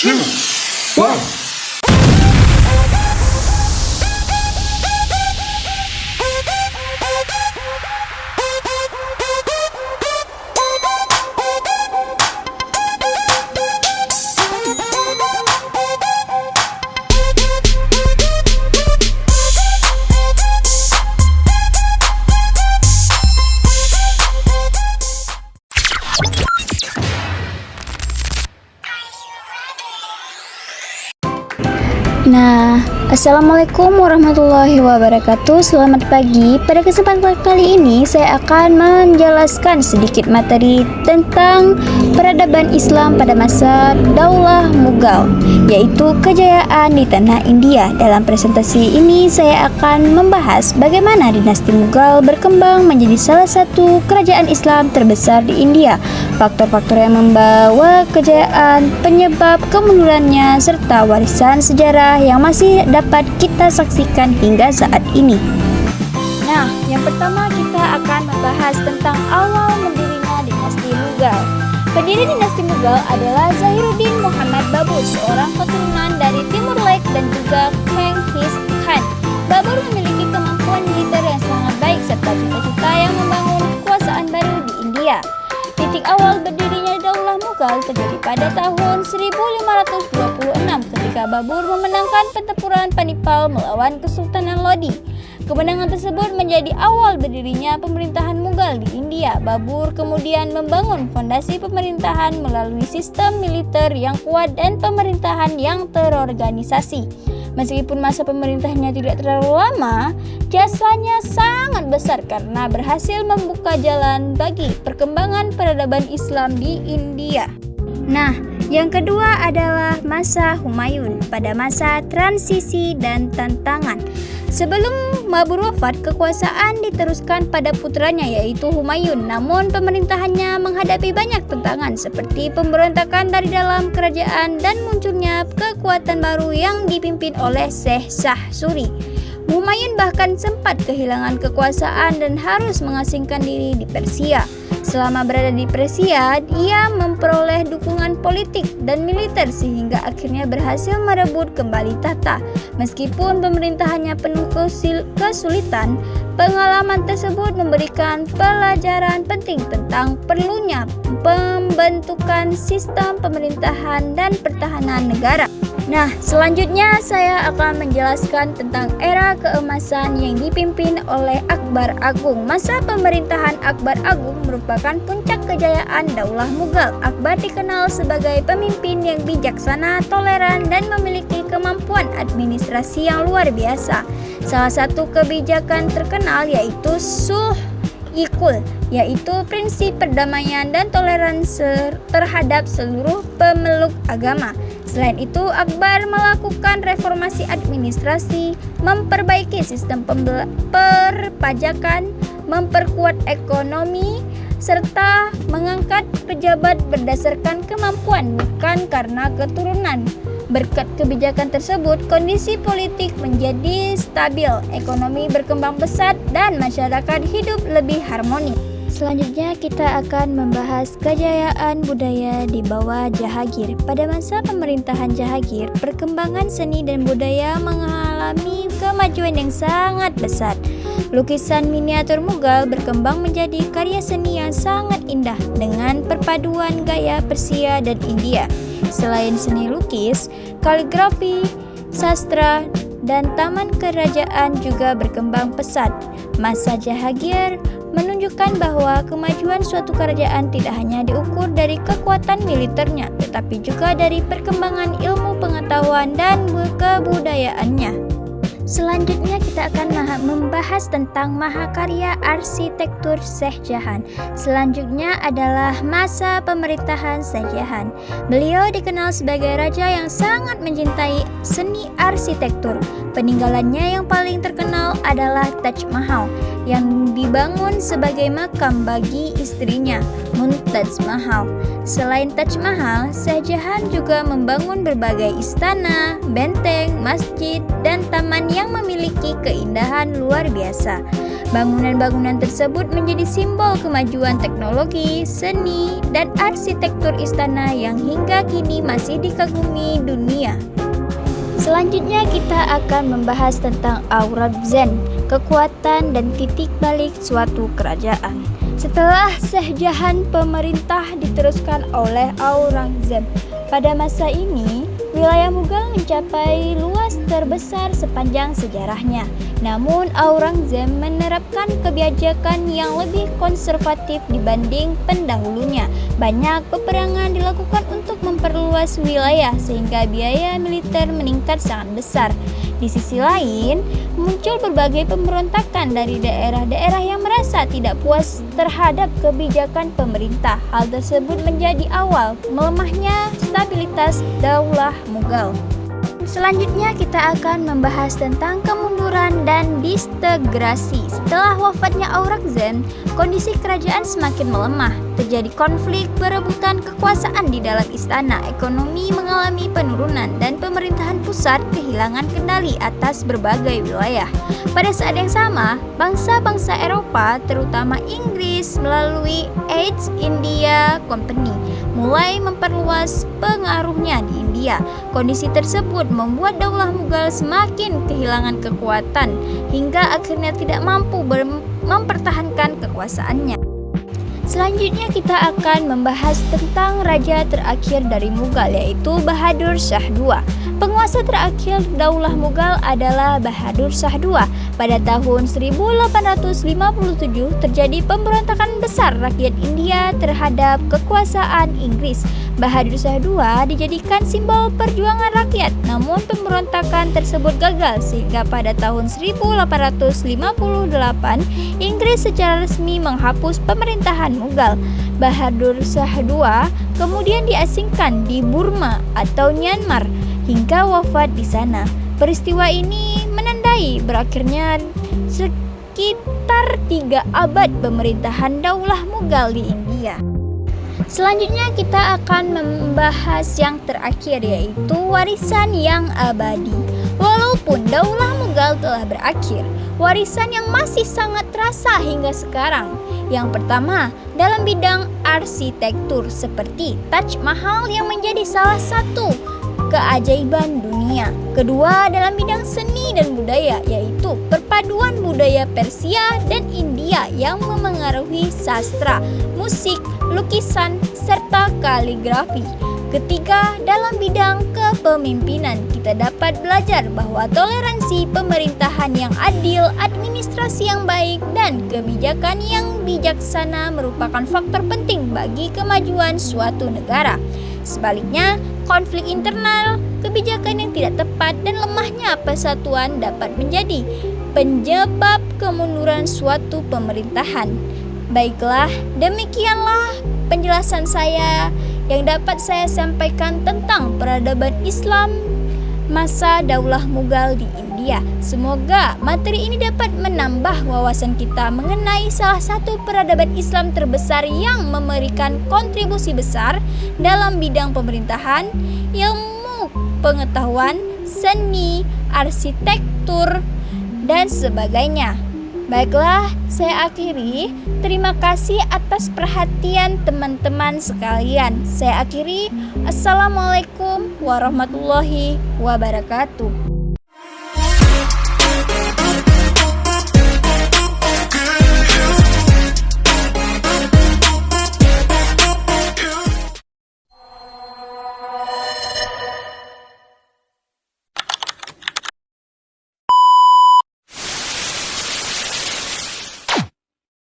two, one. Nah, Assalamualaikum warahmatullahi wabarakatuh. Selamat pagi. Pada kesempatan kali ini saya akan menjelaskan sedikit materi tentang peradaban Islam pada masa Daulah Mughal, yaitu kejayaan di tanah India. Dalam presentasi ini saya akan membahas bagaimana dinasti Mughal berkembang menjadi salah satu kerajaan Islam terbesar di India, faktor-faktor yang membawa kejayaan, penyebab kemundurannya, serta warisan sejarah yang masih dapat kita saksikan hingga saat ini. Nah, yang pertama kita akan membahas tentang awal berdirinya dinasti Mughal. Pendiri dinasti Mughal adalah Zahiruddin Muhammad Babur, seorang keturunan dari Timur Lake dan juga Genghis Khan. Babur memiliki kemampuan militer yang sangat baik serta cita-cita yang membangun kekuasaan baru di India. Titik awal berdirinya Daulah Mughal terjadi pada tahun 1526 ketika Babur memenangkan pertempuran Panipal melawan Kesultanan Lodi. Kemenangan tersebut menjadi awal berdirinya pemerintahan Mughal di India. Babur kemudian membangun fondasi pemerintahan melalui sistem militer yang kuat dan pemerintahan yang terorganisasi. Meskipun masa pemerintahannya tidak terlalu lama, jasanya sangat besar karena berhasil membuka jalan bagi perkembangan peradaban Islam di India. Nah, yang kedua adalah masa Humayun pada masa transisi dan tantangan. Sebelum Babur wafat, kekuasaan diteruskan pada putranya yaitu Humayun. Namun pemerintahannya menghadapi banyak tantangan seperti pemberontakan dari dalam kerajaan dan munculnya kekuatan baru yang dipimpin oleh Syekh Shah Suri. Humayun bahkan sempat kehilangan kekuasaan dan harus mengasingkan diri di Persia. Selama berada di Persia, dia memperoleh dukungan politik dan militer sehingga akhirnya berhasil merebut kembali tahta. Meskipun pemerintahannya penuh kesulitan, pengalaman tersebut memberikan pelajaran penting tentang perlunya pembentukan sistem pemerintahan dan pertahanan negara. Nah, selanjutnya saya akan menjelaskan tentang era keemasan yang dipimpin oleh Akbar Agung. Masa pemerintahan Akbar Agung merupakan puncak kejayaan Daulah Mughal. Akbar dikenal sebagai pemimpin yang bijaksana, toleran, dan memiliki kemampuan administrasi yang luar biasa. Salah satu kebijakan terkenal yaitu Sulh-i-Qaul, yaitu prinsip perdamaian dan toleransi terhadap seluruh pemeluk agama. Selain itu, Akbar melakukan reformasi administrasi, memperbaiki sistem perpajakan, memperkuat ekonomi, serta mengangkat pejabat berdasarkan kemampuan bukan karena keturunan. Berkat kebijakan tersebut, kondisi politik menjadi stabil, ekonomi berkembang pesat, dan masyarakat hidup lebih harmonis. Selanjutnya kita akan membahas kejayaan budaya di bawah Jahangir. Pada masa pemerintahan Jahangir, perkembangan seni dan budaya mengalami kemajuan yang sangat besar. Lukisan miniatur Mughal berkembang menjadi karya seni yang sangat indah dengan perpaduan gaya Persia dan India. Selain seni lukis, kaligrafi, sastra, dan taman kerajaan juga berkembang pesat. Masa Jahangir menunjukkan bahwa kemajuan suatu kerajaan tidak hanya diukur dari kekuatan militernya, tetapi juga dari perkembangan ilmu pengetahuan dan kebudayaannya. Selanjutnya kita akan membahas tentang mahakarya arsitektur Syekh Jahan. Selanjutnya adalah masa pemerintahan Syekh Jahan. Beliau dikenal sebagai raja yang sangat mencintai seni arsitektur. Peninggalannya yang paling terkenal adalah Taj Mahal yang dibangun sebagai makam bagi istrinya, Mumtaz Mahal. Selain Taj Mahal, Syekh Jahan juga membangun berbagai istana, benteng, masjid, dan taman yang memiliki keindahan luar biasa. Bangunan-bangunan tersebut menjadi simbol kemajuan teknologi, seni, dan arsitektur istana yang hingga kini masih dikagumi dunia. Selanjutnya kita akan membahas tentang Aurangzeb, kekuatan dan titik balik suatu kerajaan. Setelah Shah Jahan, pemerintah diteruskan oleh Aurangzeb. Pada masa ini, wilayah Mughal mencapai luas terbesar sepanjang sejarahnya. Namun Aurangzeb menerapkan kebijakan yang lebih konservatif dibanding pendahulunya. Banyak peperangan dilakukan untuk memperluas wilayah sehingga biaya militer meningkat sangat besar. Di sisi lain, muncul berbagai pemberontakan dari daerah-daerah yang merasa tidak puas terhadap kebijakan pemerintah. Hal tersebut menjadi awal melemahnya stabilitas Daulah Mughal. Selanjutnya kita akan membahas tentang kemunduran dan disintegrasi. Setelah wafatnya Aurangzeb, kondisi kerajaan semakin melemah. Terjadi konflik berebutan kekuasaan di dalam istana, ekonomi mengalami penurunan, dan pemerintahan pusat kehilangan kendali atas berbagai wilayah. Pada saat yang sama, bangsa-bangsa Eropa, terutama Inggris melalui East India Company, mulai memperluas pengaruhnya di India. Kondisi tersebut membuat Daulah Mughal semakin kehilangan kekuatan hingga akhirnya tidak mampu mempertahankan kekuasaannya. Selanjutnya kita akan membahas tentang raja terakhir dari Mughal, yaitu Bahadur Shah II. Penguasa terakhir Daulah Mughal adalah Bahadur Shah II. Pada tahun 1857 terjadi pemberontakan besar rakyat India terhadap kekuasaan Inggris. Bahadur Shah II dijadikan simbol perjuangan rakyat, namun pemberontakan tersebut gagal sehingga pada tahun 1858 Inggris secara resmi menghapus pemerintahan Mughal. Bahadur Shah II kemudian diasingkan di Burma atau Myanmar hingga wafat di sana. Peristiwa ini menandai berakhirnya sekitar 3 abad pemerintahan Daulah Mughal di India. Selanjutnya kita akan membahas yang terakhir, yaitu warisan yang abadi. Walaupun Daulah Mughal telah berakhir, warisan yang masih sangat terasa hingga sekarang. Yang pertama, dalam bidang arsitektur seperti Taj Mahal yang menjadi salah satu keajaiban dunia. Kedua, dalam bidang seni dan budaya, yaitu perpaduan budaya Persia dan India yang memengaruhi sastra, musik, lukisan, serta kaligrafi. Ketiga, dalam bidang kepemimpinan, kita dapat belajar bahwa toleransi, pemerintahan yang adil, administrasi yang baik, dan kebijakan yang bijaksana merupakan faktor penting bagi kemajuan suatu negara. Sebaliknya, konflik internal, kebijakan yang tidak tepat, dan lemahnya persatuan dapat menjadi penyebab kemunduran suatu pemerintahan. Baiklah, demikianlah penjelasan saya yang dapat saya sampaikan tentang peradaban Islam masa Daulah Mughal di India. Semoga materi ini dapat menambah wawasan kita mengenai salah satu peradaban Islam terbesar yang memberikan kontribusi besar dalam bidang pemerintahan, ilmu pengetahuan, seni, arsitektur, dan sebagainya. Baiklah, saya akhiri. Terima kasih atas perhatian teman-teman sekalian. Saya akhiri. Assalamualaikum warahmatullahi wabarakatuh.